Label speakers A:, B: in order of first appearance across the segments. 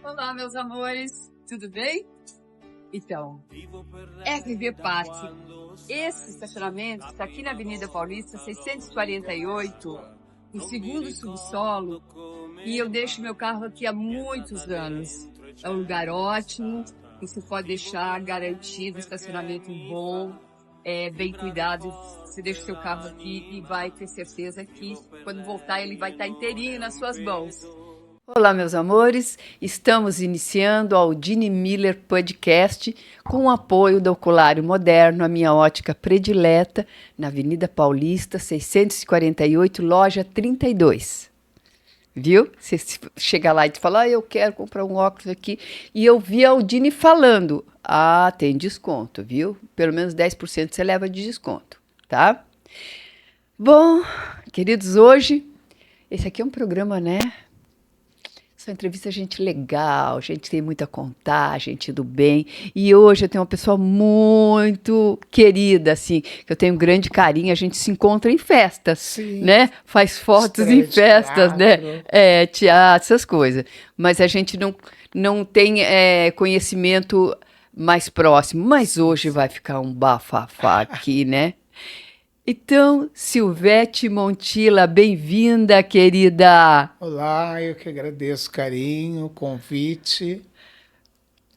A: Olá, meus amores, tudo bem? Então, RV Park. Esse estacionamento está aqui na Avenida Paulista 648, no segundo subsolo, e eu deixo meu carro aqui há muitos anos. É um lugar ótimo, você pode deixar garantido, estacionamento bom, bem cuidado. Você deixa o seu carro aqui e vai ter certeza que quando voltar ele vai estar inteirinho nas suas mãos. Olá, meus amores. Estamos iniciando o Aldine Miller Podcast com o apoio do Oculário Moderno, a minha ótica predileta, na Avenida Paulista, 648, loja 32. Viu? Você chega lá e te fala, eu quero comprar um óculos aqui. E eu vi a Aldine falando, tem desconto, viu? Pelo menos 10% você leva de desconto, tá? Bom, queridos, hoje, esse aqui é um programa, né? Essa entrevista, gente legal, gente tem muito a contar, gente do bem. E hoje eu tenho uma pessoa muito querida, assim, que eu tenho um grande carinho. A gente se encontra em festas,
B: Sim.
A: né? Faz fotos em festas, né? Teatro, essas coisas. Mas a gente não tem conhecimento mais próximo. Mas hoje vai ficar um bafafá aqui, né? Então, Silvete Montilla, bem-vinda, querida.
B: Olá, eu que agradeço o carinho, o convite.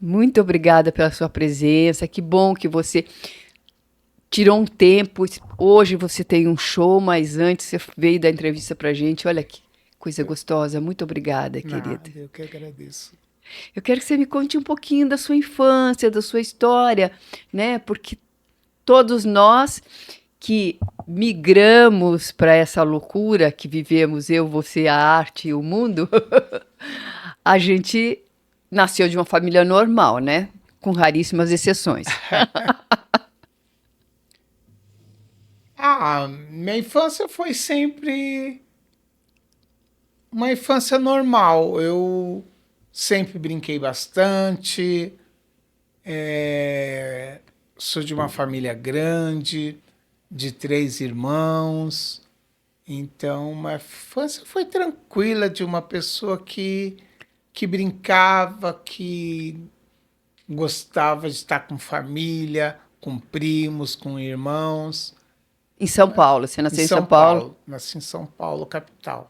A: Muito obrigada pela sua presença. Que bom que você tirou um tempo. Hoje você tem um show, mas antes você veio dar entrevista pra gente. Olha que coisa gostosa. Muito obrigada, querida.
B: Eu que agradeço.
A: Eu quero que você me conte um pouquinho da sua infância, da sua história, né? Porque todos nós que migramos para essa loucura que vivemos, eu, você, a arte e o mundo, a gente nasceu de uma família normal, né? Com raríssimas exceções.
B: Minha infância foi sempre uma infância normal. Eu sempre brinquei bastante, sou de uma família grande, de 3 irmãos. Então, uma infância foi tranquila de uma pessoa que brincava, que gostava de estar com família, com primos, com irmãos.
A: Em São Paulo, você
B: Em
A: nasceu em São
B: São
A: Paulo.
B: Paulo, nasci em São Paulo, capital.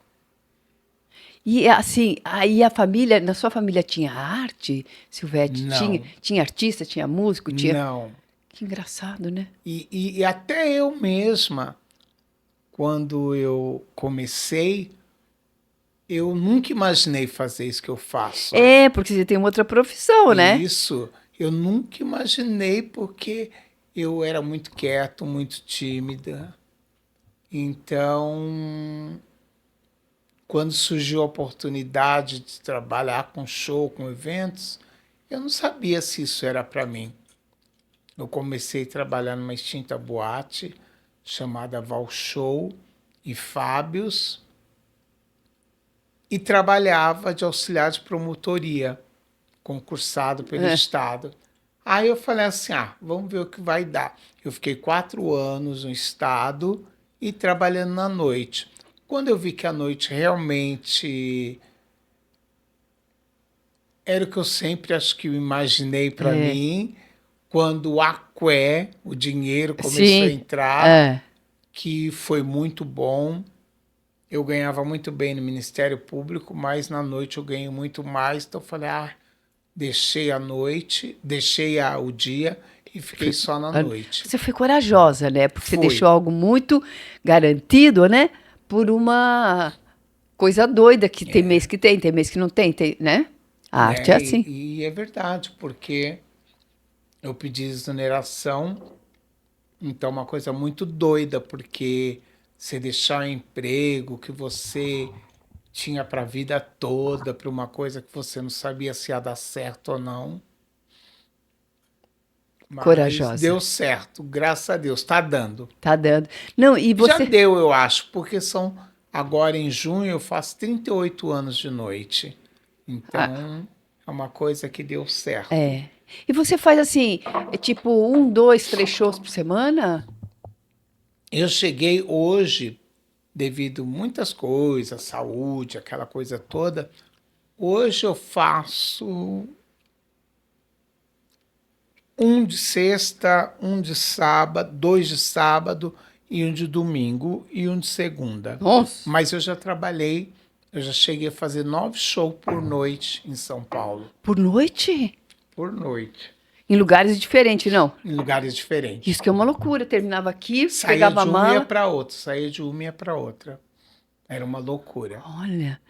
A: E assim, aí a família, na sua família tinha arte, Silvete?
B: Não,
A: Tinha artista, tinha músico, tinha.
B: não.
A: Que engraçado, né?
B: E até eu mesma, quando eu comecei, eu nunca imaginei fazer isso que eu faço.
A: É, porque você tem uma outra profissão, né?
B: Isso, eu nunca imaginei porque eu era muito quieto, muito tímida. Então, quando surgiu a oportunidade de trabalhar com show, com eventos, eu não sabia se isso era para mim. Eu comecei a trabalhar numa extinta boate chamada Val Show e Fábios e trabalhava de auxiliar de promotoria, concursado pelo Estado. Aí eu falei assim, vamos ver o que vai dar. Eu fiquei 4 anos no Estado e trabalhando na noite. Quando eu vi que a noite realmente era o que eu sempre acho que eu imaginei para mim, quando o aqué, o dinheiro começou a entrar, que foi muito bom. Eu ganhava muito bem no Ministério Público, mas na noite eu ganho muito mais. Então eu falei, deixei a noite, deixei o dia e fiquei só na noite.
A: Você foi corajosa, né? Porque você
B: Fui.
A: deixou algo muito garantido, né? Por uma coisa doida que tem mês que tem mês que não tem, né? A arte é assim.
B: E é verdade, porque eu pedi exoneração, então uma coisa muito doida, porque você deixar um emprego que você tinha para a vida toda, para uma coisa que você não sabia se ia dar certo ou não. Mas
A: Corajosa.
B: deu certo, graças a Deus, tá dando.
A: Tá dando. Não, e você...
B: Já deu, eu acho, porque agora em junho eu faço 38 anos de noite. Então, é uma coisa que deu certo.
A: E você faz assim, tipo 1, 2, 3 shows por semana?
B: Eu cheguei hoje, devido a muitas coisas, saúde, aquela coisa toda, Hoje eu faço um de sexta, um de sábado, 2 de sábado e um de domingo e um de segunda.
A: Nossa!
B: Mas eu já trabalhei, eu já cheguei a fazer 9 shows por noite em São Paulo.
A: Por noite?
B: Por noite.
A: Em lugares diferentes, não?
B: Em lugares diferentes.
A: Isso que é uma loucura. Terminava aqui,
B: Saía
A: pegava a
B: de uma e ia
A: mala.
B: para outra, saía de uma e ia para outra. Era uma loucura.
A: Olha,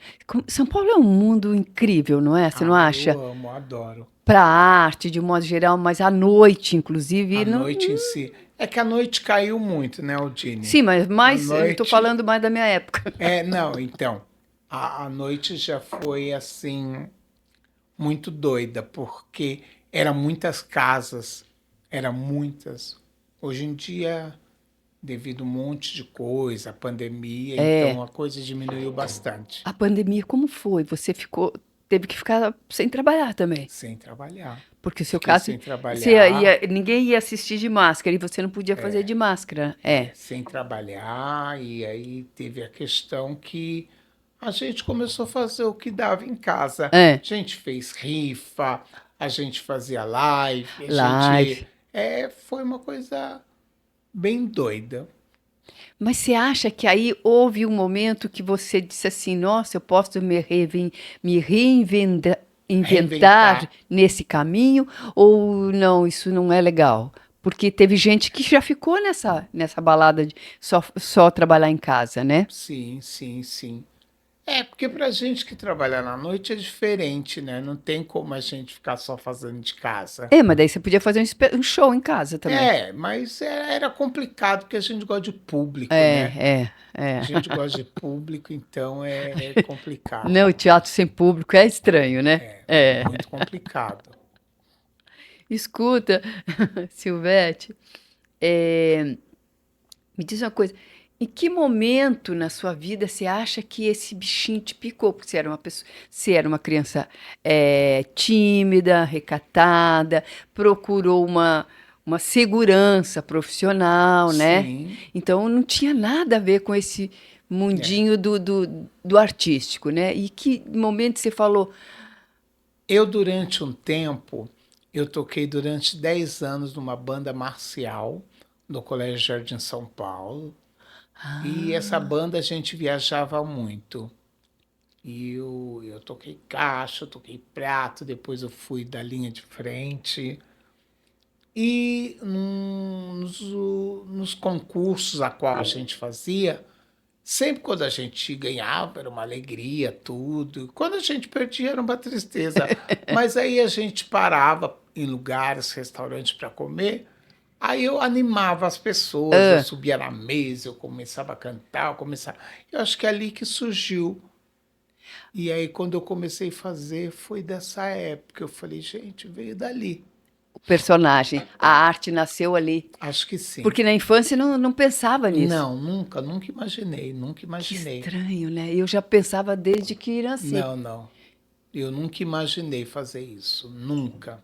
A: São Paulo é um mundo incrível, não é? Você não acha?
B: Eu amo, adoro.
A: Para arte, de um modo geral, mas à noite, inclusive.
B: A
A: Não...
B: noite em si. É que a noite caiu muito, né, Aldine?
A: Sim, mas mais, eu estou
B: noite-
A: falando mais da minha época.
B: Não, então. A noite já foi assim, muito doida, porque eram muitas casas, eram muitas. Hoje em dia, devido a um monte de coisa, a pandemia, então a coisa diminuiu bastante.
A: A pandemia, como foi? Você teve que ficar sem trabalhar também.
B: Sem trabalhar.
A: Porque o seu
B: Fiquei
A: caso,
B: sem trabalhar.
A: ninguém ia assistir de máscara e você não podia fazer de máscara.
B: Sem trabalhar, e aí teve a questão que a gente começou a fazer o que dava em casa.
A: É.
B: A gente fez rifa, a gente fazia live,
A: Live.
B: foi uma coisa bem doida.
A: Mas você acha que aí houve um momento que você disse assim, nossa, eu posso me reinventar
B: Reinventar.
A: nesse caminho? Ou não, isso não é legal? Porque teve gente que já ficou nessa balada de só trabalhar em casa, né?
B: Sim, sim, sim. Porque pra gente que trabalha na noite é diferente, né? Não tem como a gente ficar só fazendo de casa.
A: Mas daí você podia fazer um show em casa também.
B: Mas era complicado porque a gente gosta de público, né? A gente gosta de público, então é complicado.
A: Não, o teatro sem público é estranho, né?
B: Muito complicado.
A: Escuta, Silvete, me diz uma coisa. Em que momento na sua vida você acha que esse bichinho te picou? Porque você era uma criança tímida, recatada, procurou uma segurança profissional, né?
B: Sim.
A: Então não tinha nada a ver com esse mundinho do artístico, né? E que momento você falou?
B: Eu, durante um tempo, eu toquei durante 10 anos numa banda marcial no Colégio Jardim São Paulo. E essa banda a gente viajava muito. E eu toquei caixa, eu toquei prato, depois eu fui da linha de frente. E nos concursos a qual a gente fazia, sempre quando a gente ganhava era uma alegria, tudo. Quando a gente perdia era uma tristeza. Mas aí a gente parava em lugares, restaurantes para comer. Aí eu animava as pessoas, eu subia na mesa, eu começava a cantar, eu acho que é ali que surgiu. E aí quando eu comecei a fazer, foi dessa época. Eu falei, gente, veio dali.
A: O personagem, a arte nasceu ali.
B: Acho que sim.
A: Porque na infância não pensava nisso.
B: Não, nunca imaginei, nunca imaginei.
A: Que estranho, né? Eu já pensava desde criança.
B: Não. Eu nunca imaginei fazer isso, nunca.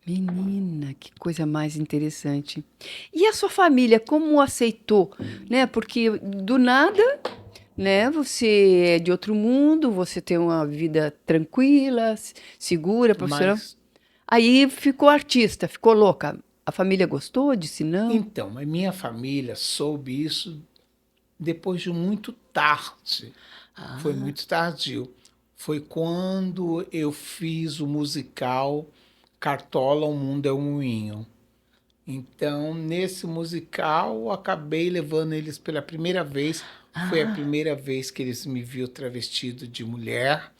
A: Menina, que coisa mais interessante. E a sua família, como aceitou? Né? Porque do nada, né? Você é de outro mundo, você tem uma vida tranquila, segura, profissional.
B: Mas,
A: Aí ficou artista, ficou louca. A família gostou? Disse não?
B: então, a minha família soube isso depois de muito tarde. Foi muito tardio. Foi quando eu fiz o musical Cartola, O Mundo é um Moinho. Então, nesse musical, eu acabei levando eles pela primeira vez. Foi a primeira vez que eles me viram travestido de mulher.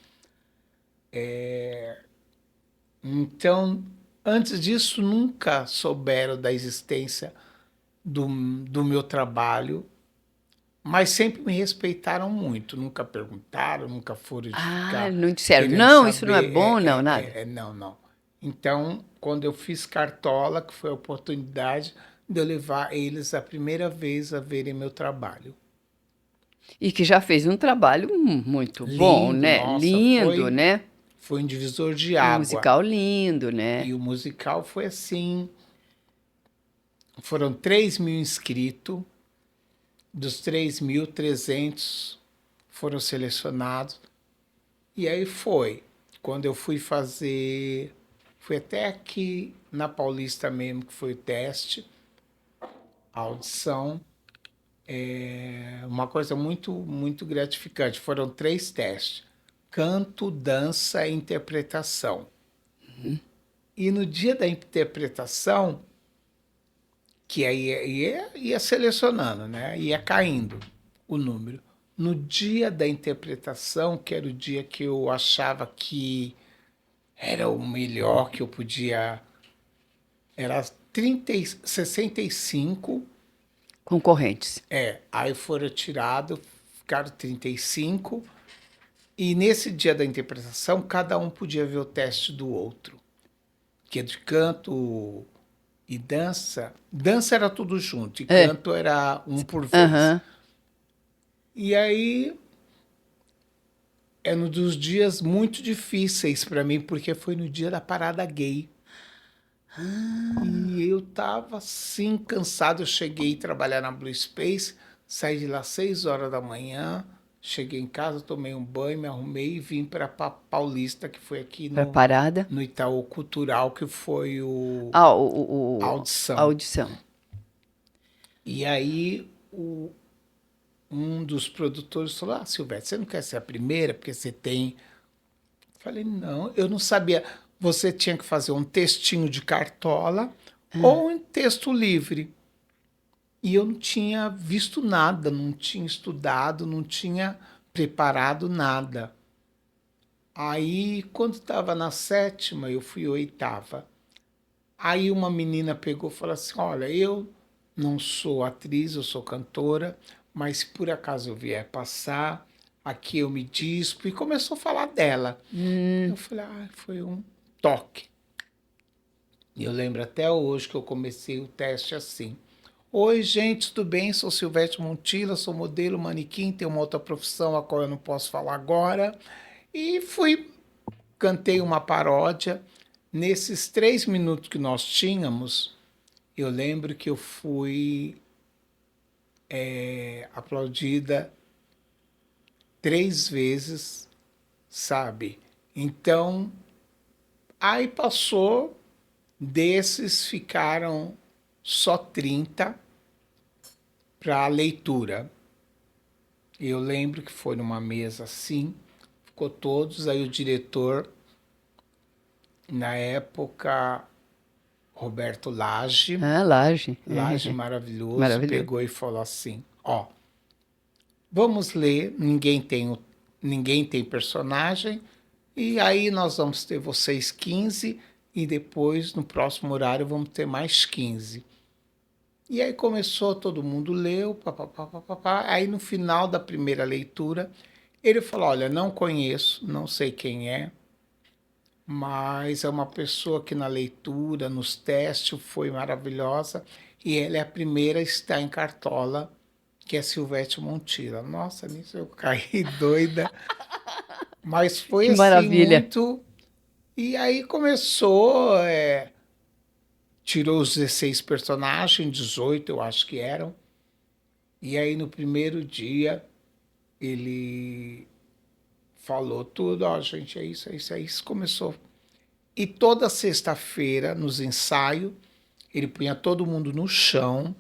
B: Então, antes disso, nunca souberam da existência do meu trabalho, mas sempre me respeitaram muito. Nunca perguntaram, nunca foram de ficar
A: não disseram,
B: querendo
A: não, isso não é
B: saber.
A: bom, não, nada.
B: Não. Então, quando eu fiz Cartola, que foi a oportunidade de eu levar eles a primeira vez a verem meu trabalho.
A: E que já fez um trabalho muito bom,
B: Lindo,
A: né?
B: nossa,
A: Lindo, né?
B: Foi um divisor de
A: Um
B: água.
A: musical lindo, né?
B: E o musical foi assim, foram 3.000 inscritos, dos 3.300 foram selecionados, e aí foi. quando eu fui fazer... Fui até aqui na Paulista mesmo, que foi o teste, a audição. É uma coisa muito, muito gratificante. Foram 3 testes: canto, dança e interpretação. E no dia da interpretação, que aí ia selecionando, né? Ia caindo o número. No dia da interpretação, que era o dia que eu achava que era o melhor que eu podia, era 65.
C: Concorrentes.
B: Aí foram tirados, ficaram 35. E nesse dia da interpretação, cada um podia ver o teste do outro. Que é de canto e dança. Dança era tudo junto, e canto era um por vez. E aí, é um dos dias muito difíceis para mim, porque foi no dia da parada gay. E eu tava assim, cansado. Eu cheguei a trabalhar na Blue Space, saí de lá às 6 horas da manhã, cheguei em casa, tomei um banho, me arrumei e vim para Paulista, que foi aqui no Itaú Cultural, que foi a audição. E aí um dos produtores falou: Silvete, você não quer ser a primeira, porque você tem... Falei, não, eu não sabia. Você tinha que fazer um textinho de cartola ou um texto livre. E eu não tinha visto nada, não tinha estudado, não tinha preparado nada. Aí, quando estava na 7ª, eu fui 8ª. Aí uma menina pegou e falou assim: olha, eu não sou atriz, eu sou cantora, mas se por acaso eu vier passar, aqui eu me dispo. E começou a falar dela. Eu falei, foi um toque. E eu lembro até hoje que eu comecei o teste assim: oi, gente, tudo bem? Sou Silvete Montilla, sou modelo, manequim, tenho uma outra profissão a qual eu não posso falar agora. E cantei uma paródia. Nesses 3 minutos que nós tínhamos, eu lembro que eu fui aplaudida 3 vezes, sabe? Então, aí passou, desses ficaram só 30 para leitura. Eu lembro que foi numa mesa assim, ficou todos, aí o diretor, na época, Roberto Lage.
C: Lage.
B: Lage maravilhoso, pegou e falou assim: ó, vamos ler, ninguém tem personagem, e aí nós vamos ter vocês 15, e depois, no próximo horário, vamos ter mais 15. E aí começou, todo mundo leu, papapá. Aí no final da primeira leitura, ele falou: olha, não conheço, não sei quem é, mas é uma pessoa que na leitura, nos testes, foi maravilhosa, e ela é a primeira a estar em cartola, que é Silvete Montilla. Nossa, nisso eu caí doida. Mas foi
C: que
B: assim,
C: maravilha.
B: muito... E aí começou, tirou os 16 personagens, 18 eu acho que eram, e aí no primeiro dia ele falou tudo: ó, gente, é isso, começou. E toda sexta-feira, nos ensaios, ele punha todo mundo no chão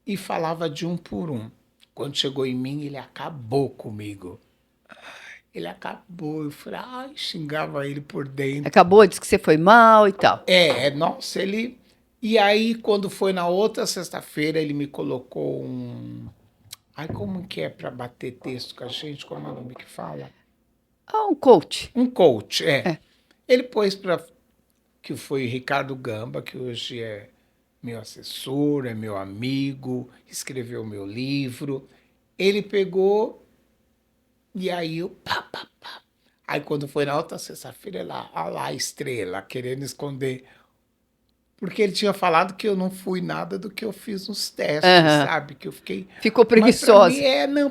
B: e falava de um por um. Quando chegou em mim, ele acabou comigo. Ele acabou. Eu falei, xingava ele por dentro.
C: Acabou, disse que você foi mal e tal.
B: Nossa, ele... E aí, quando foi na outra sexta-feira, ele me colocou um... como que é para bater texto com a gente? Como é o nome que fala?
C: Um coach.
B: Um coach, Ele pôs que foi Ricardo Gamba, que hoje é meu assessor, é meu amigo, escreveu meu livro. Ele pegou e aí eu... Aí quando foi na outra sexta-feira, lá a estrela, querendo esconder. Porque ele tinha falado que eu não fui nada do que eu fiz nos testes, sabe? Que eu fiquei...
C: Ficou preguiçosa.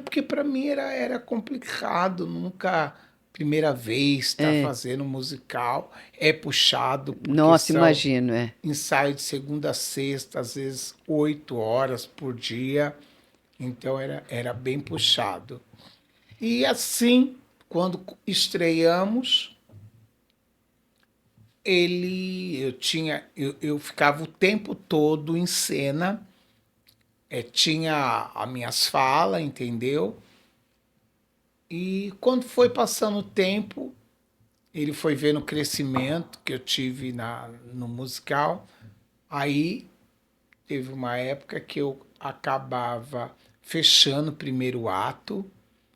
B: Porque para mim era complicado, nunca... Primeira vez estar fazendo musical, é puxado.
C: Nossa, imagino,
B: ensaio de segunda a sexta, às vezes 8 horas por dia. Então era bem puxado. E assim, quando estreamos, eu ficava o tempo todo em cena, tinha as minhas falas, entendeu? E quando foi passando o tempo, ele foi vendo o crescimento que eu tive no musical. Aí teve uma época que eu acabava fechando o primeiro ato,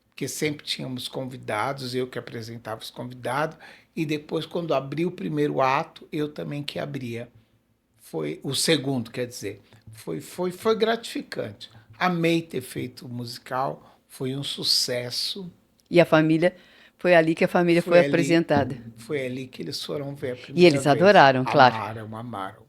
B: porque sempre tínhamos convidados, eu que apresentava os convidados, e depois, quando abri o primeiro ato, eu também que abria. Foi o segundo, quer dizer. Foi gratificante. Amei ter feito o musical, foi um sucesso.
C: E a família, foi ali que a família foi apresentada.
B: Foi ali que eles foram ver a primeira
C: E eles
B: vez.
C: adoraram, claro.
B: Amaram.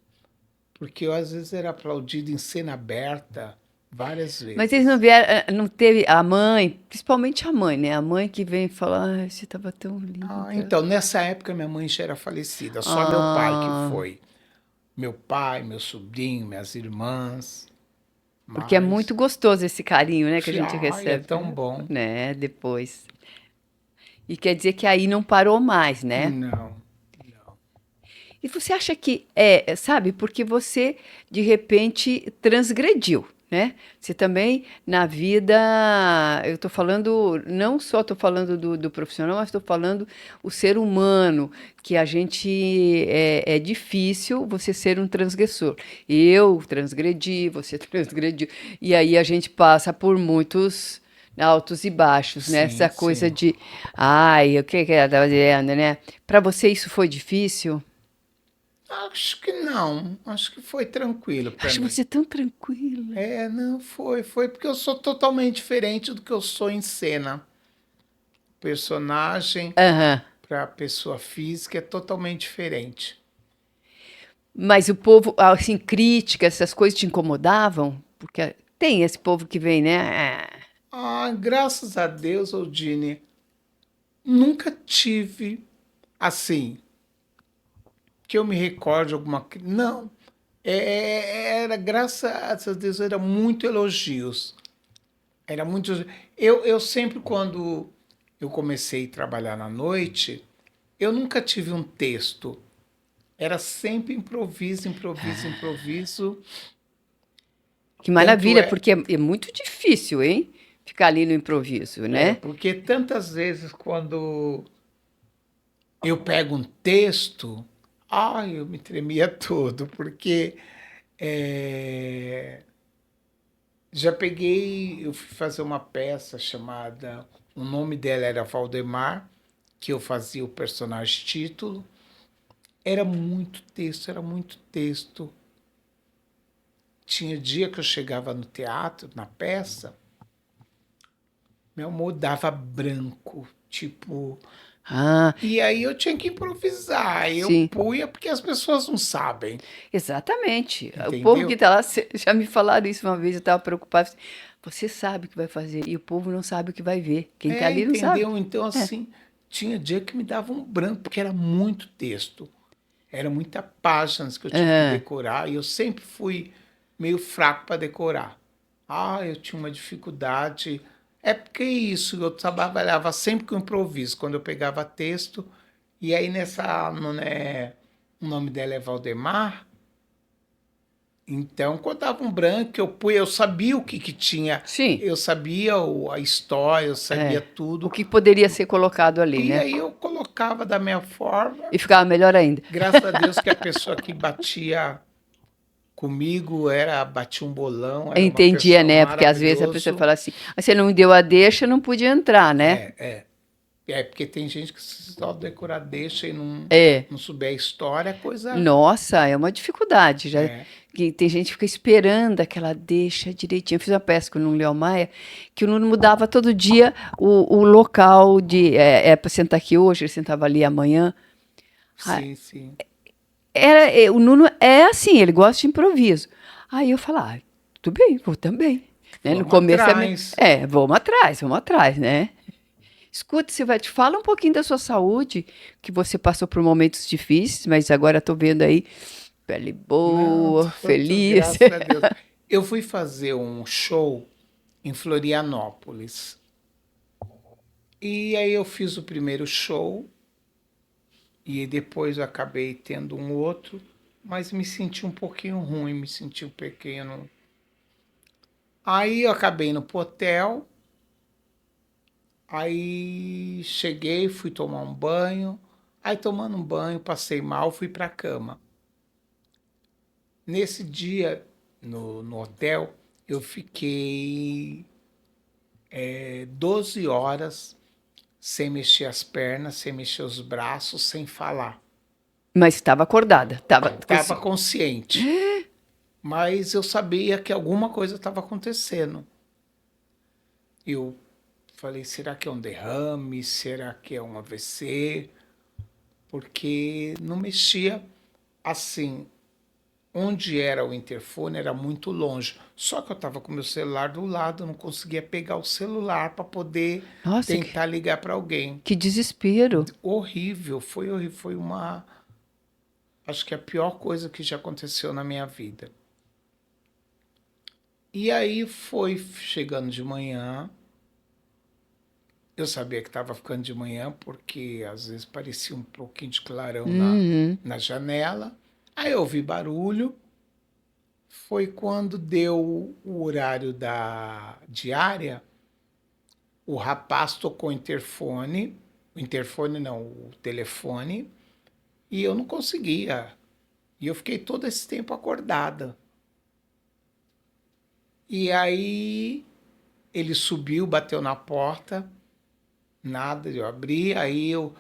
B: Porque eu, às vezes, era aplaudido em cena aberta várias vezes.
C: Mas eles não vieram, não teve a mãe, principalmente a mãe, né? A mãe que vem falar, ai, você estava tão linda.
B: Então, nessa época, minha mãe já era falecida. Só meu pai que foi. Meu pai, meu sobrinho, minhas irmãs.
C: Porque é muito gostoso esse carinho, né, que a gente recebe.
B: É tão bom.
C: Né, depois. E quer dizer que aí não parou mais, né?
B: Não.
C: E você acha que sabe, porque você de repente transgrediu, né? Você também na vida, eu estou falando, não só estou falando do profissional, mas estou falando o ser humano, que a gente é difícil você ser um transgressor. Eu transgredi, você transgrediu, e aí a gente passa por muitos altos e baixos, né? Essa coisa de, ai, o que ela estava dizendo, né? Para você isso foi difícil?
B: Acho que não. Acho que foi tranquilo para mim.
C: Acho você tão tranquila.
B: Não, foi porque eu sou totalmente diferente do que eu sou em cena. Personagem para pessoa física é totalmente diferente.
C: Mas o povo, assim, crítica, essas coisas te incomodavam? Porque tem esse povo que vem, né?
B: Graças a Deus, Odine, nunca tive assim que eu me recorde alguma... Não. Era, graças a Deus, era muito elogios. Era muito... Eu sempre, quando eu comecei a trabalhar na noite, eu nunca tive um texto. Era sempre improviso.
C: Que maravilha, porque é muito difícil, hein? Ficar ali no improviso, né?
B: Porque tantas vezes, quando eu pego um texto... eu me tremia todo, porque eu fui fazer uma peça chamada, o nome dela era Valdemar, que eu fazia o personagem título. Era muito texto. Tinha dia que eu chegava no teatro, na peça, meu amor dava branco, tipo... E aí eu tinha que improvisar. Eu punha porque as pessoas não sabem.
C: Exatamente.
B: Entendeu?
C: O povo que está lá, já me falaram isso uma vez, eu estava preocupada. Você sabe o que vai fazer e o povo não sabe o que vai ver. Quem está ali não sabe.
B: Então, assim, tinha dia que me dava um branco, porque era muito texto. Era muita páginas que eu tinha que decorar. E eu sempre fui meio fraco para decorar. Eu tinha uma dificuldade... porque isso, eu trabalhava sempre com improviso, quando eu pegava texto, e aí o nome dela é Valdemar, então quando dava um branco, eu sabia o que tinha, eu sabia a história, eu sabia tudo.
C: O que poderia ser colocado ali, né?
B: E aí eu colocava da minha forma.
C: E ficava melhor ainda.
B: Graças a Deus que a pessoa que batia... comigo batia um bolão.
C: Entendia, né? Porque às vezes a pessoa fala assim, você não me deu a deixa, não podia entrar, né?
B: Porque tem gente que só decorar deixa e não souber a história, coisa...
C: Nossa, é uma dificuldade. Que tem gente que fica esperando aquela deixa direitinho. Eu fiz uma peça com o Nuno Leal Maia, que o Nuno mudava todo dia o local de... para sentar aqui hoje, ele sentava ali amanhã.
B: Sim.
C: O Nuno é assim, ele gosta de improviso. Aí eu falo, tudo bem, vou também. Né? No começo vamos atrás, né? Escuta, fala um pouquinho da sua saúde, que você passou por momentos difíceis, mas agora estou vendo aí, pele boa, feliz.
B: Graças a Deus. Eu fui fazer um show em Florianópolis. E aí eu fiz o primeiro show. E depois eu acabei tendo um outro, mas me senti um pouquinho ruim, me senti um pequeno. Aí eu acabei indo pro hotel, aí cheguei, fui tomar um banho, aí tomando um banho, passei mal, fui pra cama. Nesse dia, no hotel, eu fiquei 12 horas sem mexer as pernas, sem mexer os braços, sem falar.
C: Mas estava acordada, estava
B: Estava consciente, mas eu sabia que alguma coisa estava acontecendo. Eu falei, será que é um derrame? Será que é um AVC? Porque não mexia assim. Onde era o interfone era muito longe. Só que eu estava com meu celular do lado, não conseguia pegar o celular para poder
C: Nossa,
B: tentar ligar para alguém.
C: que desespero.
B: Horrível, foi horrível, foi uma, acho que a pior coisa que já aconteceu na minha vida. E aí foi chegando de manhã. Eu sabia que estava ficando de manhã porque às vezes parecia um pouquinho de clarão na janela. Aí eu ouvi barulho. Foi quando deu o horário da diária, o rapaz tocou o interfone não, o telefone, e eu não conseguia. E eu fiquei todo esse tempo acordada. E aí ele subiu, bateu na porta, nada, eu abri, aí eu.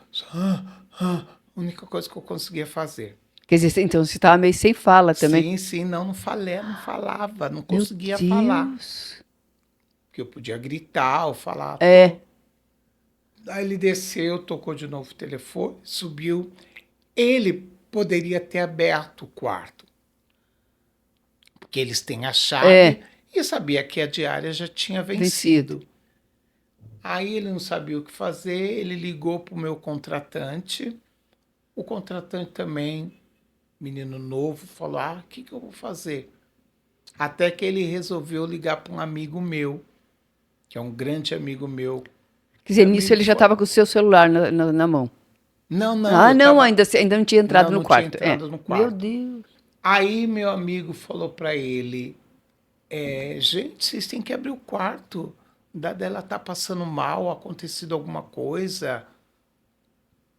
B: A única coisa que eu conseguia fazer.
C: Quer dizer, então você estava meio sem fala também.
B: Sim, não falei, não falava, não
C: Meu
B: conseguia falar.
C: Deus.
B: Porque eu podia gritar ou falar.
C: É.
B: Aí ele desceu, tocou de novo o telefone, subiu. Ele poderia ter aberto o quarto, porque eles têm a chave e sabia que a diária já tinha vencido. Aí ele não sabia o que fazer, ele ligou para o meu contratante. O contratante também, menino novo, falou, o que eu vou fazer? Até que ele resolveu ligar para um amigo meu, que é um grande amigo meu.
C: Quer dizer, nisso ele já estava com o seu celular na mão.
B: Não,
C: não, ainda não tinha entrado no quarto.
B: Tinha entrado no quarto.
C: Meu Deus.
B: Aí meu amigo falou para ele, gente, vocês têm que abrir o quarto. Dela tá passando mal, acontecido alguma coisa.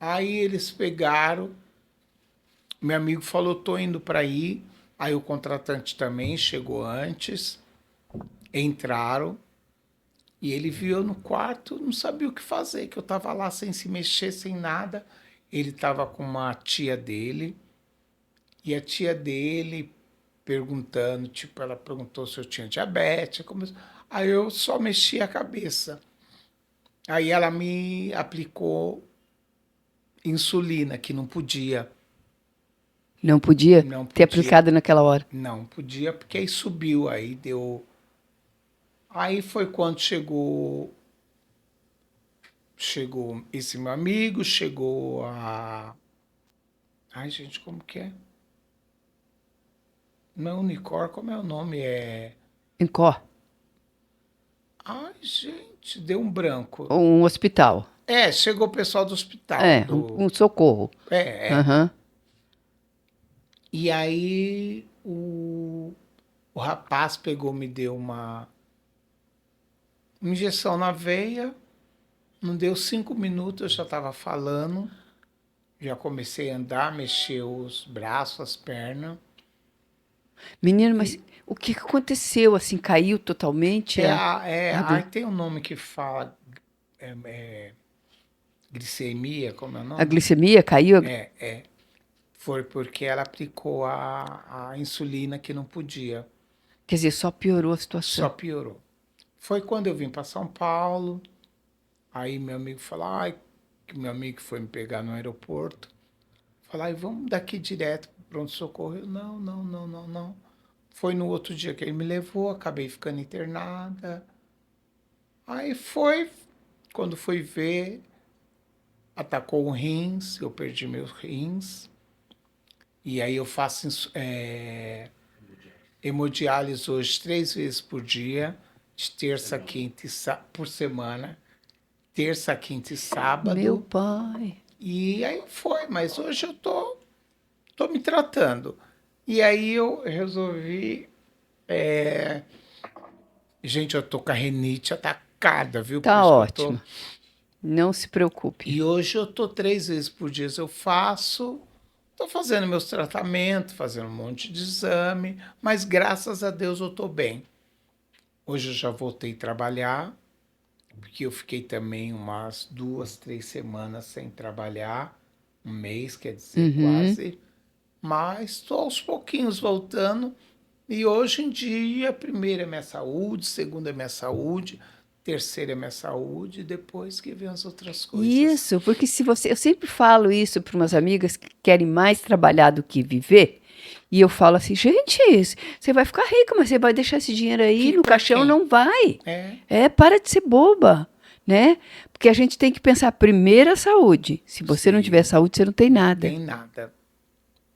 B: Aí eles pegaram, meu amigo falou, tô indo para aí. Aí o contratante também chegou antes, entraram. E ele viu no quarto, não sabia o que fazer, que eu estava lá sem se mexer, sem nada. Ele estava com uma tia dele, e a tia dele perguntando, tipo, ela perguntou se eu tinha diabetes. Aí eu só mexi a cabeça. Aí ela me aplicou insulina, que não podia.
C: Não podia
B: Não
C: ter
B: podia.
C: aplicado naquela hora.
B: Não podia, porque aí subiu, aí deu. Aí foi quando chegou esse meu amigo, chegou a. Ai, gente, como que é? Não é Unicor, como é o nome?
C: Encore.
B: Ai, gente, deu um branco.
C: Um hospital.
B: Chegou o pessoal do hospital.
C: Um socorro.
B: Uhum. E aí o rapaz pegou, me deu uma injeção na veia. Não deu 5 minutos, eu já estava falando. Já comecei a andar, mexer os braços, as pernas.
C: Menino, mas o que aconteceu? Assim, caiu totalmente?
B: Tem um nome que fala glicemia, como é o nome?
C: A glicemia caiu?
B: Foi porque ela aplicou a insulina que não podia.
C: Quer dizer, só piorou a situação.
B: Só piorou. Foi quando eu vim para São Paulo. Aí meu amigo falou, que meu amigo foi me pegar no aeroporto. Falou, vamos daqui direto para o pronto-socorro. Eu, não. Foi no outro dia que ele me levou, acabei ficando internada. Aí quando fui ver, atacou o rins, eu perdi meus rins. E aí eu faço hemodiálise hoje 3 vezes por dia, de terça, quinta e por semana. Terça, quinta e sábado.
C: Meu pai.
B: E aí foi, mas hoje eu tô me tratando. E aí eu resolvi. Gente, eu tô com a rinite atacada, viu? Por
C: Tá
B: isso que eu tô.
C: ótimo. Não se preocupe.
B: E hoje eu tô 3 vezes por dia. Eu faço. Tô fazendo meus tratamentos, fazendo um monte de exame, mas graças a Deus eu tô bem. Hoje eu já voltei a trabalhar, porque eu fiquei também umas 2, 3 semanas sem trabalhar, um mês, quer dizer,
C: Uhum.
B: quase. Mas estou aos pouquinhos voltando. E hoje em dia, primeiro é minha saúde, segundo é minha saúde, terceiro é minha saúde, e depois que vem as outras coisas.
C: Isso, porque se você, eu sempre falo isso para umas amigas que querem mais trabalhar do que viver, e eu falo assim, gente, você vai ficar rica, mas você vai deixar esse dinheiro aí
B: Que
C: no
B: para
C: caixão,
B: quem?
C: não vai.
B: É,
C: Para de ser boba, né? Porque a gente tem que pensar primeiro a saúde. Se você não tiver
B: sim,
C: saúde, você não tem nada.
B: tem nada.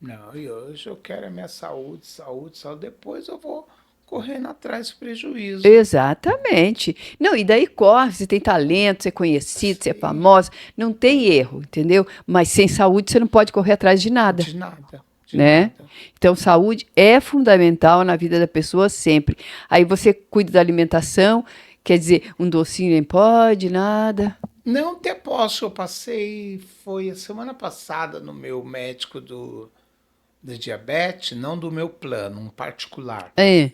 B: Não, e hoje eu quero a minha saúde, saúde, saúde. Depois eu vou correndo atrás do prejuízo.
C: Exatamente. Não, e daí corre, você tem talento, você é conhecido, você é
B: Sim,
C: famosa, não tem erro, entendeu? Mas sem saúde você não pode correr atrás de nada,
B: de nada, de
C: né?
B: nada.
C: Então, saúde é fundamental na vida da pessoa sempre. Aí você cuida da alimentação, quer dizer, um docinho nem pode, nada.
B: Não até posso, eu passei, foi a semana passada no meu médico do diabetes, não do meu plano, um particular.
C: É.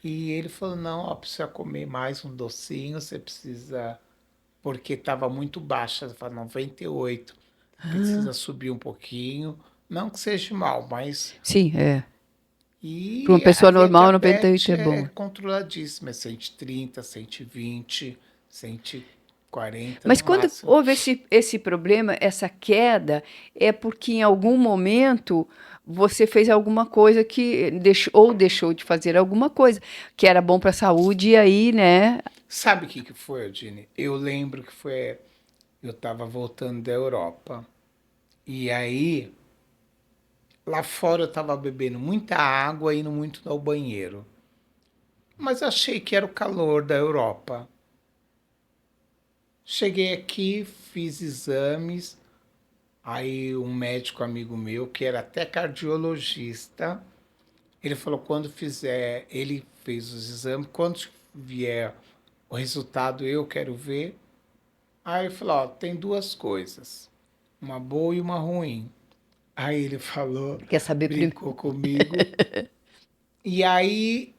B: E ele falou, não, ó, precisa comer mais um docinho, você precisa, porque estava muito baixa, estava 98, precisa subir um pouquinho, não que seja mal, mas...
C: Sim, é. Para uma
B: E a
C: pessoa
B: minha
C: normal, 98
B: diabetes
C: é
B: é
C: bom.
B: controladíssima, é 130, 120, 140
C: Mas
B: no
C: quando
B: máximo.
C: houve esse problema, essa queda, é porque em algum momento você fez alguma coisa que deixou, ou deixou de fazer alguma coisa que era bom para a saúde, e aí, né?
B: Sabe o que que foi, Eugênia? Eu lembro que foi, eu estava voltando da Europa, e aí lá fora eu estava bebendo muita água e indo muito ao banheiro. Mas achei que era o calor da Europa. Cheguei aqui, fiz exames, aí um médico amigo meu, que era até cardiologista, ele falou, quando fizer, ele fez os exames, quando vier o resultado eu quero ver. Aí ele falou, ó, tem duas coisas, uma boa e uma ruim. Aí ele falou,
C: Quer saber primeiro?
B: brincou comigo, e aí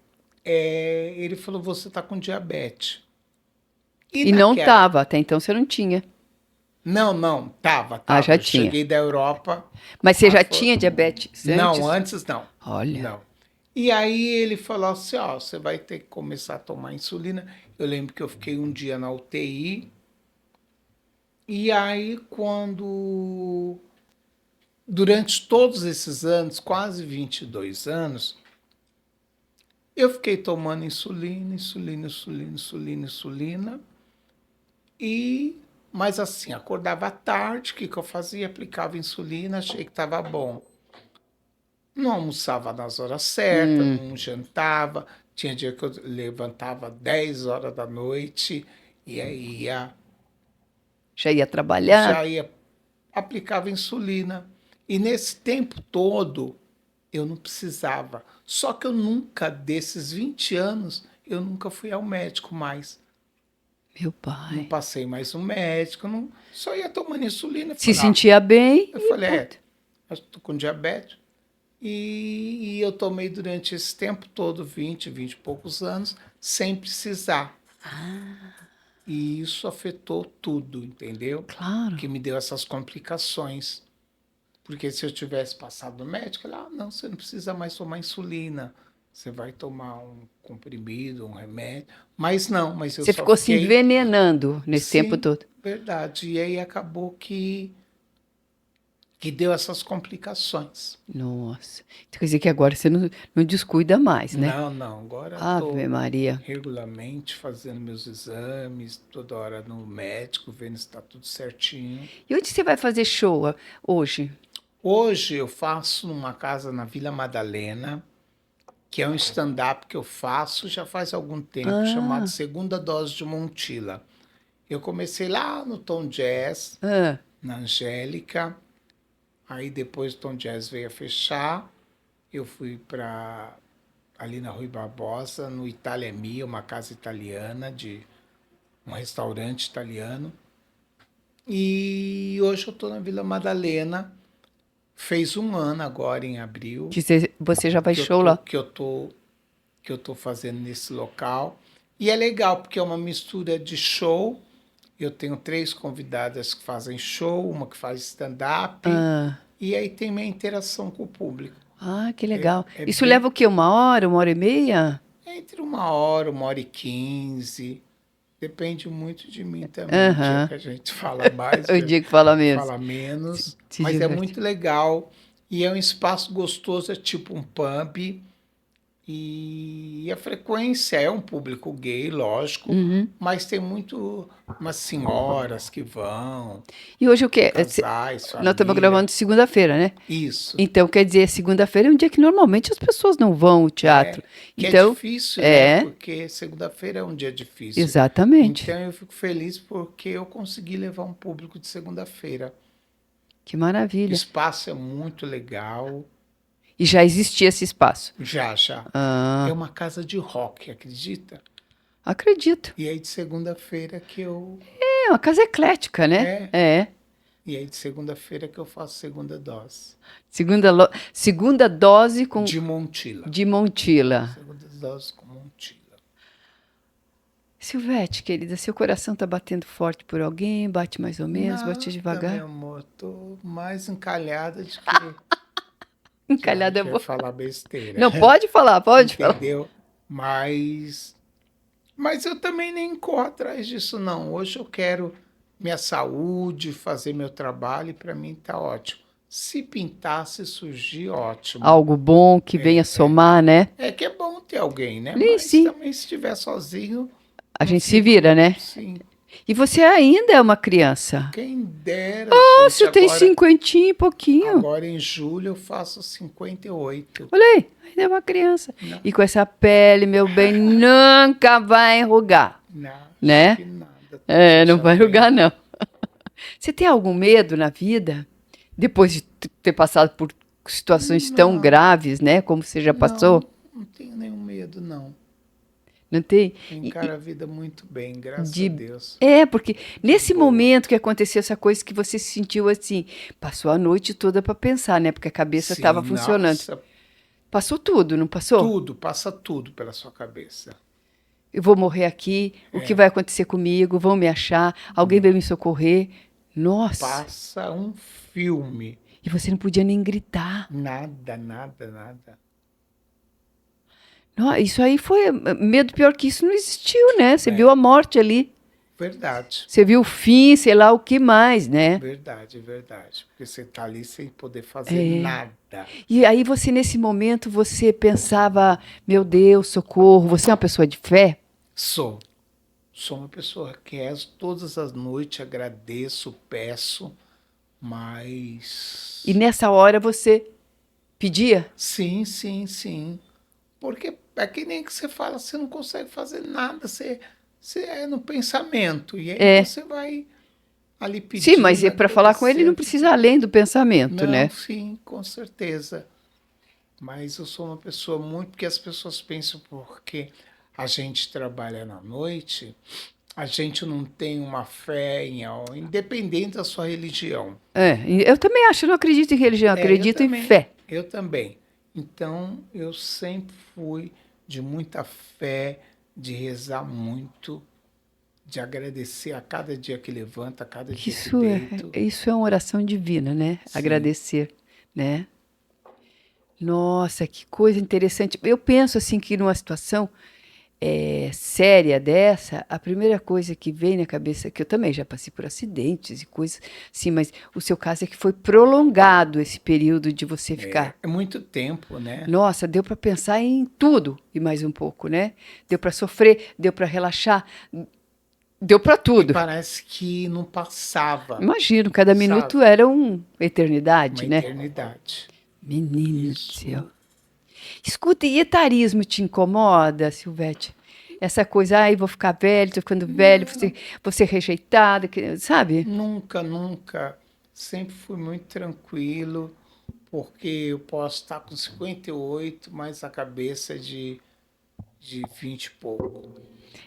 B: ele falou, você tá com diabetes. E
C: E não
B: naquela,
C: tava, até então você não tinha.
B: não, não, tava,
C: Ah,
B: tava.
C: já
B: Eu
C: tinha.
B: cheguei da Europa,
C: Mas você
B: aí
C: já
B: falou,
C: tinha diabetes
B: não,
C: antes?
B: antes não,
C: Olha,
B: não. E aí ele falou assim, ó, você vai ter que começar a tomar insulina. Eu lembro que eu fiquei um dia na UTI, e aí quando, durante todos esses anos, quase 22 anos, eu fiquei tomando insulina, insulina, insulina, insulina, insulina, e, mas assim, acordava à tarde, o que que eu fazia? Aplicava insulina, achei que estava bom. Não almoçava nas horas certas, não jantava. Tinha dia que eu levantava 10 horas da noite e aí
C: já ia trabalhar?
B: já ia, aplicava insulina. E nesse tempo todo eu não precisava. Só que eu nunca, desses 20 anos, eu nunca fui ao médico mais.
C: Meu
B: Não
C: pai.
B: passei mais no médico, não, só ia tomando insulina.
C: Se sentia bem
B: Eu
C: e
B: falei,
C: ponto.
B: estou com diabetes. E eu tomei durante esse tempo todo, 20 e poucos anos, sem precisar. E isso afetou tudo, entendeu?
C: Claro.
B: Que me deu essas complicações. Porque se eu tivesse passado no médico, ele, não, você não precisa mais tomar insulina. Você vai tomar um comprimido, um remédio. Mas não, mas eu
C: Você
B: só
C: ficou se
B: fiquei,
C: envenenando nesse tempo
B: sim,
C: todo.
B: verdade. E aí acabou que deu essas complicações.
C: Nossa. Então, quer dizer que agora você não descuida mais, né?
B: Não, não, agora
C: Ave
B: estou
C: Maria.
B: regularmente fazendo meus exames, toda hora no médico, vendo se está tudo certinho.
C: E onde você vai fazer show hoje?
B: Hoje eu faço numa casa na Vila Madalena, que é um stand-up que eu faço já faz algum tempo, chamado
C: Ah,
B: Segunda Dose de Montila. Eu comecei lá no Tom Jazz,
C: ah.
B: na Angélica. Aí depois o Tom Jazz veio a fechar. Eu fui para ali na Rui Barbosa, no Itália Mia, uma casa italiana, de um restaurante italiano. E hoje eu estou na Vila Madalena. Fez um ano agora, em abril,
C: Que você já vai
B: que eu
C: show
B: tô,
C: lá.
B: que eu tô fazendo nesse local. E é legal, porque é uma mistura de show. Eu tenho 3 convidadas que fazem show, uma que faz stand-up,
C: Ah,
B: e aí tem minha interação com o público.
C: que legal.
B: É
C: Isso
B: bem
C: leva o quê? 1 hora e meia?
B: entre 1 hora e 15. Depende muito de mim também. O dia
C: Aham.
B: que a gente fala mais,
C: O
B: dia
C: dia que fala
B: que
C: mesmo.
B: fala menos.
C: Se
B: Mas é
C: diverte.
B: muito legal. E é um espaço gostoso, é tipo um pub. E a frequência é um público gay, lógico,
C: Uhum.
B: mas tem muito umas senhoras que vão,
C: E hoje o quê?
B: casais,
C: Nós estamos
B: família.
C: gravando segunda-feira, né?
B: Isso.
C: Então, quer dizer, segunda-feira é um dia que normalmente as pessoas não vão ao teatro.
B: Que é
C: Então,
B: difícil, né?
C: é,
B: Porque segunda-feira é um dia difícil.
C: exatamente.
B: Então eu fico feliz porque eu consegui levar um público de segunda-feira.
C: Que
B: O
C: maravilha.
B: espaço é muito legal.
C: E já existia esse espaço.
B: Já. É
C: Ah,
B: uma casa de rock, acredita?
C: acredito.
B: E aí de segunda-feira que eu.
C: É uma casa eclética, né? É.
B: E aí de segunda-feira que eu faço segunda dose.
C: Segunda dose com
B: De Montila.
C: de Montila.
B: Segunda dose com Montila.
C: Silvete, querida, seu coração tá batendo forte por alguém? Bate mais ou menos? Bate
B: Nada,
C: devagar?
B: meu amor. Tô mais encalhada de que.
C: Encalhada é
B: que
C: boa.
B: falar besteira.
C: Não, pode falar, pode falar.
B: Entendeu? Mas eu também nem corro atrás disso, não. Hoje eu quero minha saúde, fazer meu trabalho e para mim tá ótimo. Se pintar, se surgir, ótimo.
C: Algo bom que venha somar, né?
B: É que é bom ter alguém, né?
C: Sim,
B: Mas
C: sim.
B: também se estiver sozinho,
C: A
B: não
C: gente se
B: fico-
C: vira, né?
B: Sim.
C: E você ainda é uma criança.
B: Quem dera,
C: Você
B: gente.
C: tem 50 e pouquinho.
B: Agora em julho eu faço 58.
C: Olha aí, ainda é uma criança.
B: Não.
C: E com essa pele, meu bem, nunca vai enrugar.
B: Não,
C: Né?
B: acho que nada.
C: É, não
B: Já
C: vai
B: tem.
C: enrugar, não. Você tem algum medo na vida? Depois de ter passado por situações tão
B: Não.
C: graves, né? Como você já passou?
B: Não tenho nenhum medo, não.
C: Não tem?
B: Encara a vida muito bem, graças
C: De-
B: a Deus.
C: É, porque nesse
B: boa.
C: momento que aconteceu essa coisa que você se sentiu assim, passou a noite toda para pensar, né? Porque a cabeça
B: Sim,
C: estava funcionando.
B: nossa,
C: Passou tudo, não passou?
B: tudo, passa tudo pela sua cabeça.
C: Eu vou morrer aqui, o que vai acontecer comigo? Vão me achar, alguém vai me socorrer. Nossa!
B: Passa um filme.
C: E você não podia nem gritar.
B: Nada.
C: Isso aí foi medo pior que isso não existiu, né? Você
B: É.
C: viu a morte ali.
B: Verdade.
C: Você viu o fim, sei lá o que mais, né?
B: Verdade. Porque você tá ali sem poder fazer nada.
C: E aí você, nesse momento, você pensava, meu Deus, socorro, você é uma pessoa de fé?
B: Sou uma pessoa que rezo todas as noites, agradeço, peço, mas...
C: E nessa hora você pedia?
B: Sim. Porque é que nem que você fala, você não consegue fazer nada, você é no pensamento, e aí você vai ali pedindo.
C: Sim, mas para falar com ele não precisa além do pensamento,
B: Não,
C: né?
B: sim, com certeza. Mas eu sou uma pessoa muito... Porque as pessoas pensam porque a gente trabalha na noite, a gente não tem uma fé independente da sua religião.
C: Eu também acho, eu não acredito em religião, eu acredito em fé.
B: Eu também. Então, eu sempre fui de muita fé, de rezar muito, de agradecer a cada dia que levanta, a cada dia que deito.
C: Isso é uma oração divina, né?
B: Sim.
C: Agradecer, né? Nossa, que coisa interessante. Eu penso assim que numa situação séria dessa, a primeira coisa que vem na cabeça, que eu também já passei por acidentes e coisas, sim, mas o seu caso é que foi prolongado esse período de você ficar.
B: É muito tempo, né?
C: Nossa, deu para pensar em tudo e mais um pouco, né? Deu para sofrer, deu para relaxar, deu para tudo.
B: E parece que não passava.
C: Imagino, cada minuto era uma eternidade,
B: uma
C: né?
B: eternidade.
C: Menino do céu. Escuta, e etarismo te incomoda, Silvete? Essa coisa, ai, vou ficar velho, tô ficando velho, vou ser rejeitado, sabe?
B: Nunca. sempre fui muito tranquilo, porque eu posso estar com 58, mas a cabeça é de 20 e pouco.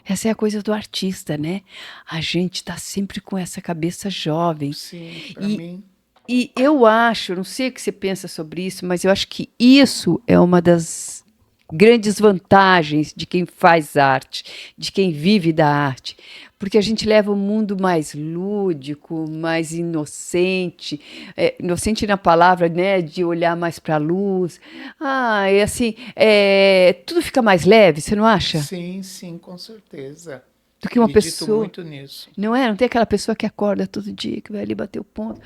C: Essa é a coisa do artista, né? A gente tá sempre com essa cabeça jovem.
B: Sim, para
C: E,
B: mim,
C: e eu acho, não sei o que você pensa sobre isso, mas eu acho que isso é uma das grandes vantagens de quem faz arte, de quem vive da arte. Porque a gente leva um mundo mais lúdico, mais inocente, inocente na palavra, né, de olhar mais para a luz. Ah, é assim, tudo fica mais leve, você não acha?
B: sim, sim, com certeza.
C: Do que uma
B: Acredito
C: pessoa.
B: muito nisso.
C: Não é? Não tem aquela pessoa que acorda todo dia, que vai ali bater o ponto.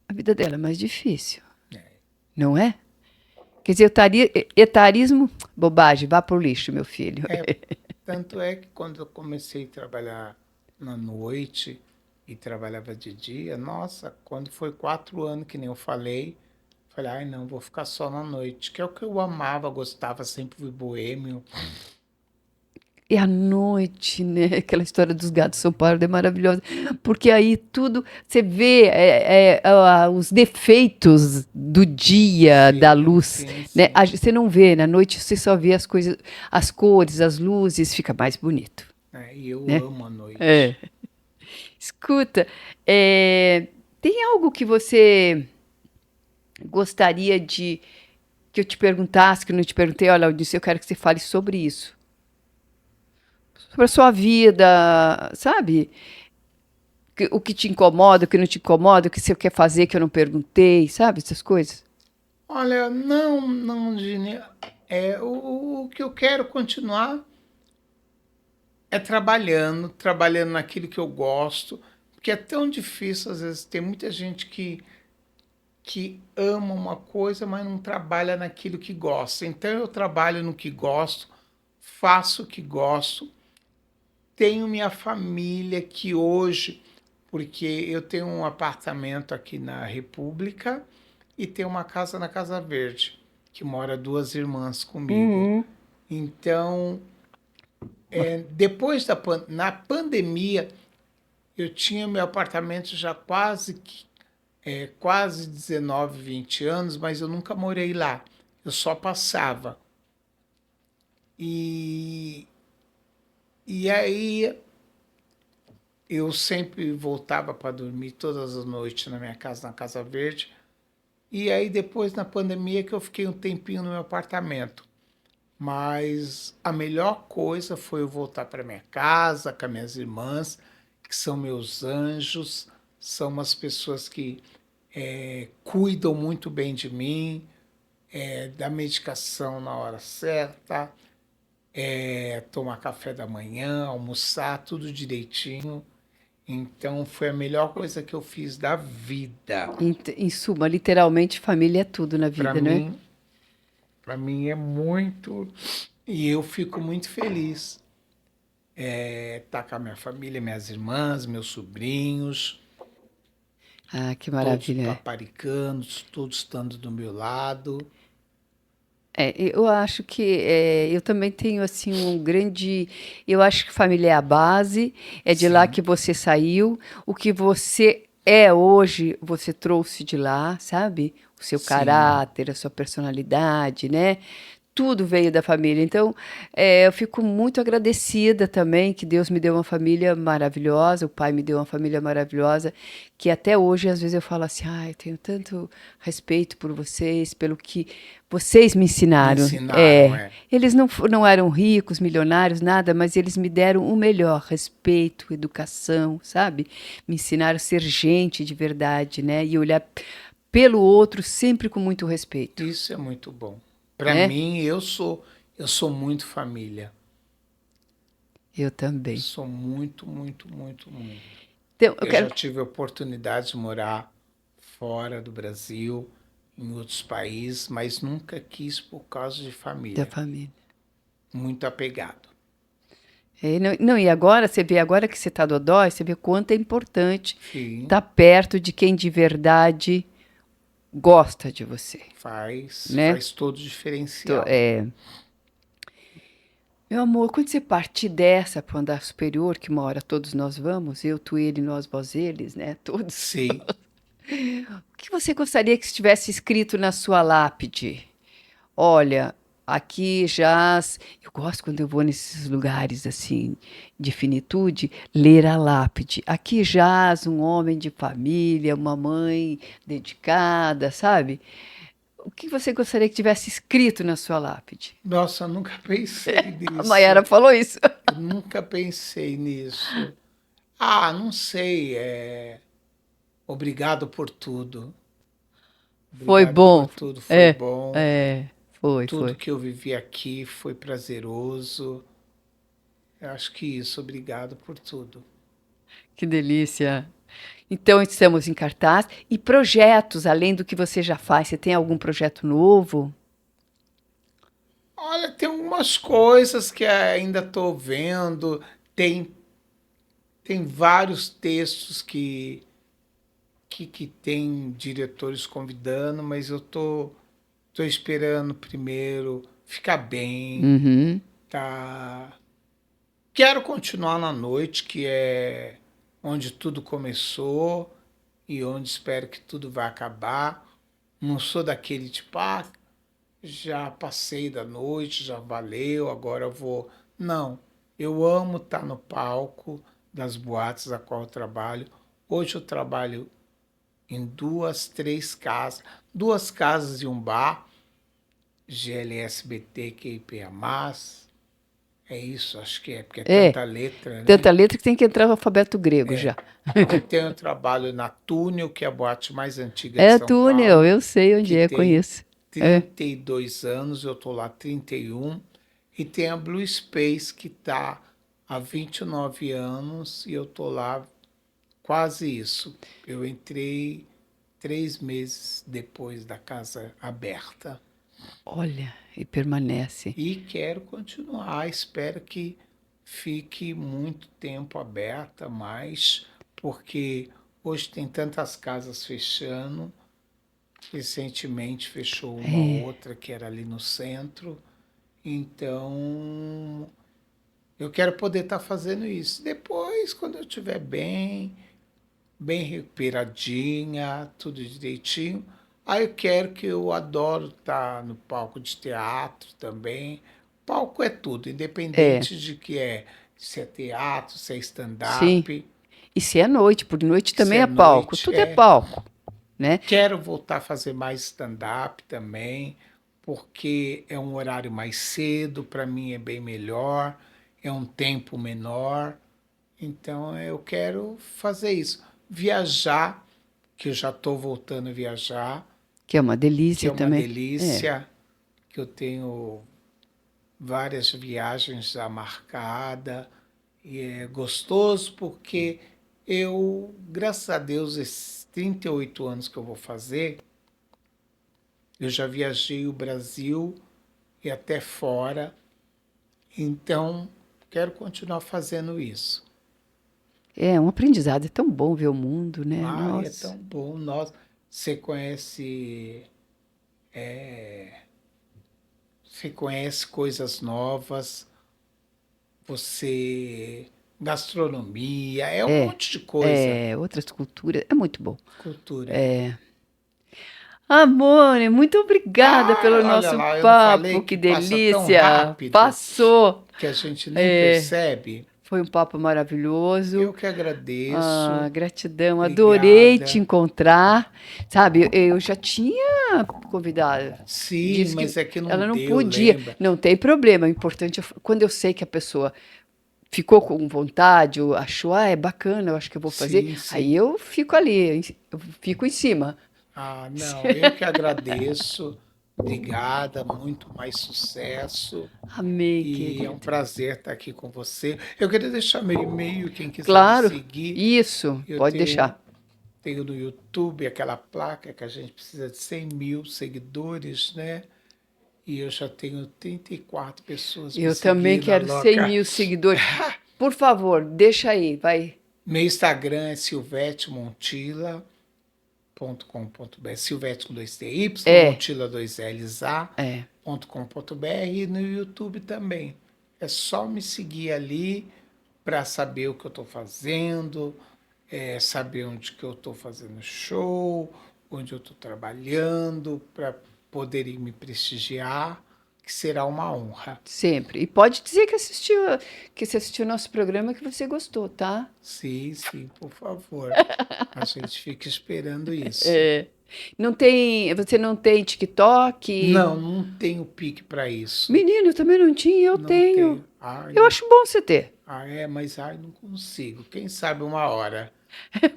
C: A vida dela é mais difícil, não é? Quer dizer, etarismo, bobagem, vá pro lixo, meu filho.
B: É, tanto é que quando eu comecei a trabalhar na noite e trabalhava de dia, nossa, quando foi 4 anos, que nem eu falei, ai não, vou ficar só na noite, que é o que eu amava, gostava, sempre fui boêmio.
C: E à noite, né? Aquela história dos gatos São Paulo é maravilhosa. Porque aí tudo, você vê os defeitos do dia, da
B: Sim,
C: luz,
B: sim,
C: né?
B: sim.
C: Você não vê, na noite você só vê as coisas, as cores, as luzes, fica mais bonito,
B: É, e eu
C: né?
B: amo a
C: É.
B: noite.
C: Escuta, tem algo que você gostaria de que eu te perguntasse, que eu não te perguntei? Olha, eu disse, eu quero que você fale sobre isso. Sobre a sua vida, sabe? O que te incomoda, o que não te incomoda, o que você quer fazer que eu não perguntei, sabe? Essas coisas.
B: Olha, não, não, Gine, o que eu quero continuar é trabalhando naquilo que eu gosto, porque é tão difícil, às vezes, tem muita gente que ama uma coisa, mas não trabalha naquilo que gosta. Então eu trabalho no que gosto, faço o que gosto, tenho minha família que hoje, porque eu tenho um apartamento aqui na República e tenho uma casa na Casa Verde, que mora 2 irmãs comigo.
C: Uhum.
B: Então, depois na pandemia, eu tinha meu apartamento já quase 19, 20 anos, mas eu nunca morei lá. Eu só passava. E, e aí eu sempre voltava para dormir todas as noites na minha casa, na Casa Verde. E aí depois na pandemia que eu fiquei um tempinho no meu apartamento. Mas a melhor coisa foi eu voltar para minha casa com as minhas irmãs, que são meus anjos, são umas pessoas que cuidam muito bem de mim, da medicação na hora certa, tomar café da manhã, almoçar, tudo direitinho. Então foi a melhor coisa que eu fiz da vida.
C: Em suma, literalmente, família é tudo na
B: Para
C: vida, né?
B: mim, para mim é muito e eu fico muito feliz estar com a minha família, minhas irmãs, meus sobrinhos,
C: Ah, que
B: todos
C: maravilha.
B: paparicando, todos estando do meu lado.
C: Eu acho que eu também tenho assim um grande. Eu acho que família é a base, é de lá
B: Sim,
C: que você saiu, o que você é hoje, você trouxe de lá, sabe? O seu
B: sim.
C: caráter, a sua personalidade, né? Tudo veio da família. Então, eu fico muito agradecida também que Deus me deu uma família maravilhosa, o Pai me deu uma família maravilhosa, que até hoje, às vezes, eu falo assim, eu tenho tanto respeito por vocês, pelo que vocês me
B: Me
C: ensinaram.
B: ensinaram,
C: Eles não eram ricos, milionários, nada, mas eles me deram o melhor, respeito, educação, sabe? Me ensinaram a ser gente de verdade, né? E olhar pelo outro sempre com muito respeito,
B: Isso é muito bom. Para
C: né?
B: mim, eu sou muito família.
C: Eu
B: Eu
C: também.
B: sou muito, muito, muito, muito.
C: Então, eu
B: Eu
C: quero
B: já tive a oportunidade de morar fora do Brasil, em outros países, mas nunca quis por causa de
C: da
B: família.
C: família.
B: Muito apegado.
C: Não, e agora, você vê, agora que você está dodói, você vê quanto é importante
B: Sim,
C: estar perto de quem de verdade gosta de você,
B: faz,
C: né?
B: faz todo o
C: Tô-
B: diferencial.
C: é, Meu amor, quando você partir dessa para o andar superior, que uma hora todos nós vamos, eu, tu, ele, nós, vós, eles, né? Todos.
B: Sim,
C: O que você gostaria que estivesse escrito na sua lápide? Olha, aqui jaz. Eu gosto quando eu vou nesses lugares assim de finitude, ler a lápide. Aqui jaz um homem de família, uma mãe dedicada, sabe? O que você gostaria que tivesse escrito na sua lápide?
B: Nossa, eu nunca pensei
C: A Mayara
B: nisso.
C: falou isso.
B: Eu nunca pensei nisso. Ah, não sei. Obrigado por tudo.
C: Foi
B: Obrigado por
C: bom.
B: tudo. Foi
C: É,
B: bom.
C: é,
B: Tudo
C: foi.
B: que eu vivi aqui foi prazeroso. Eu acho que isso. Obrigado por tudo.
C: Que delícia. Então, estamos em cartaz. E projetos, além do que você já faz, você tem algum projeto novo?
B: Olha, tem algumas coisas que ainda estou vendo. Tem, tem vários textos que tem diretores convidando, mas eu tô esperando primeiro ficar bem,
C: Uhum.
B: tá? Quero continuar na noite, que é onde tudo começou e onde espero que tudo vai acabar. Não sou daquele tipo, já passei da noite, já valeu, agora eu vou. Não, eu amo estar no palco das boates a qual eu trabalho. Hoje eu trabalho em três casas, duas casas e um bar, GLSBT, QIPA+. É isso, acho que é, porque é
C: É,
B: tanta letra,
C: tanta
B: né?
C: letra que tem que entrar no alfabeto grego já.
B: Tenho trabalho na Túnel, que é a boate mais antiga de
C: É
B: São
C: túnel,
B: Paulo,
C: eu sei onde
B: que
C: é,
B: tem
C: conheço. É.
B: 32 anos, eu estou lá há 31. E tem a Blue Space, que está há 29 anos, e eu estou lá quase isso. Eu entrei 3 meses depois da casa aberta.
C: Olha, e permanece.
B: E quero continuar, espero que fique muito tempo aberta, mais, porque hoje tem tantas casas fechando. Recentemente fechou uma
C: É,
B: outra que era ali no centro. Então, eu quero poder estar fazendo isso. Depois, quando eu estiver bem recuperadinha, tudo direitinho, aí eu quero que eu adoro estar no palco de teatro também. Palco é tudo,
C: é,
B: independente de que se é teatro, se é
C: sim.
B: stand-up,
C: E se é noite, porque noite
B: se
C: também
B: é
C: é palco,
B: noite,
C: tudo é palco, né?
B: Quero voltar a fazer mais stand-up também, porque é um horário mais cedo, para mim é bem melhor, é um tempo menor. Então eu quero fazer isso. Viajar, que eu já estou voltando a viajar,
C: Que é uma
B: que
C: delícia
B: é uma
C: também. É,
B: delícia, que eu tenho várias viagens já marcadas, e é gostoso porque graças a Deus, esses 38 anos que eu vou fazer, eu já viajei o Brasil e até fora, então quero continuar fazendo isso.
C: é um aprendizado, é tão bom ver o mundo, né?
B: Ai, é
C: Nossa.
B: tão bom. Você conhece coisas novas, você gastronomia, é um monte de coisa.
C: Outras culturas, é muito bom.
B: Cultura.
C: Amor, muito obrigada pelo
B: Olha
C: nosso
B: lá, eu não falei
C: papo, que
B: que passa tão
C: delícia!
B: rápido
C: Passou!
B: que a gente nem
C: É,
B: percebe.
C: foi um papo maravilhoso.
B: Eu que
C: Ah,
B: agradeço.
C: gratidão, adorei te
B: Obrigada.
C: encontrar. Sabe, eu já tinha convidado.
B: Sim,
C: Disse que
B: mas é que não
C: ela não
B: deu,
C: podia.
B: lembra?
C: Não tem problema. O importante é quando eu sei que a pessoa ficou com vontade, ou achou, é bacana, eu acho que eu vou fazer,
B: Sim,
C: aí
B: sim.
C: eu fico ali, eu fico em cima.
B: Ah, não, eu que agradeço. Obrigada, muito mais sucesso.
C: Amei,
B: E é um
C: querida.
B: prazer estar aqui com você. Eu queria deixar meu e-mail, quem quiser me
C: Claro,
B: seguir.
C: isso,
B: Eu
C: pode deixar.
B: tenho no YouTube aquela placa que a gente precisa de 100 mil seguidores, né? E eu já tenho 34 pessoas me
C: Eu também
B: seguindo, a
C: quero 100
B: louca.
C: mil seguidores. Por favor, deixa aí, vai.
B: Meu Instagram é silvetemontila.com.br, Silvete com dois T, Y,
C: É,
B: Montila dois L's,
C: é.
B: A.com.br, e no YouTube também. É só me seguir ali para saber o que eu estou fazendo, saber onde que eu estou fazendo show, onde eu estou trabalhando, para poderem me prestigiar, que será uma honra.
C: Sempre. E pode dizer que você assistiu o nosso programa que você gostou, tá?
B: Sim, sim, por favor. A gente fica esperando isso.
C: Você não tem TikTok?
B: Não tenho pique para isso.
C: Menino, eu também não tinha, eu
B: Não
C: tenho.
B: tenho. Ai,
C: Eu acho bom você ter.
B: mas não consigo. Quem sabe uma hora.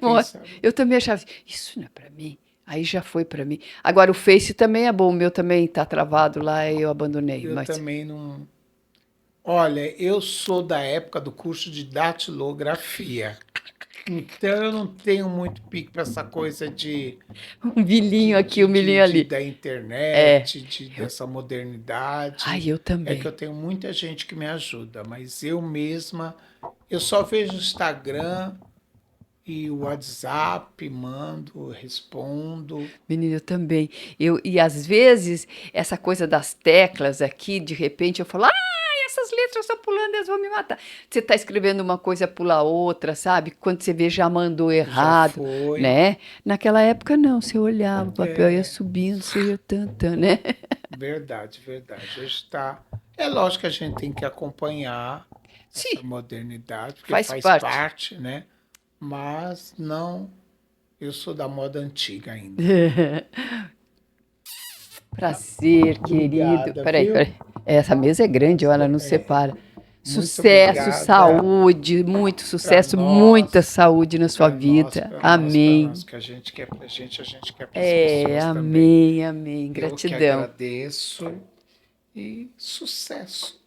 C: Ó,
B: Sabe?
C: eu também achava, isso não é pra mim. Aí já foi pra mim. Agora o Face também é bom, o meu também tá travado lá e eu abandonei.
B: Eu
C: Mas
B: também não. Olha, eu sou da época do curso de datilografia. Então eu não tenho muito pique para essa coisa
C: um milhinho aqui, um milhinho ali.
B: da
C: É.
B: internet, dessa modernidade.
C: Ai, eu
B: É que
C: também.
B: eu tenho muita gente que me ajuda, mas eu mesma, eu só vejo o Instagram e o WhatsApp, mando, respondo.
C: Menina, eu também. E às vezes, essa coisa das teclas aqui, de repente eu falo, essas letras estão pulando, elas vão me matar. Você está escrevendo uma coisa, pula outra, sabe? Quando você vê, já mandou
B: Já
C: errado,
B: foi.
C: né? Naquela época, não. Você olhava, o papel ia subindo, você ia tantando, né?
B: Verdade, verdade. Hoje tá. É lógico que a gente tem que acompanhar essa
C: Sim,
B: modernidade, porque
C: faz
B: faz
C: parte.
B: parte, né? Mas não, eu sou da moda antiga ainda.
C: Prazer, querido.
B: Obrigada,
C: Peraí,
B: viu?
C: peraí. Essa mesa é grande, olha, não separa.
B: Muito
C: Sucesso,
B: obrigada
C: saúde, muito
B: para
C: sucesso, muita
B: nós,
C: saúde na sua vida. Amém.
B: que a gente quer pra gente, a gente quer para as pessoas também.
C: Amém, amém.
B: Eu que
C: Gratidão.
B: agradeço e sucesso.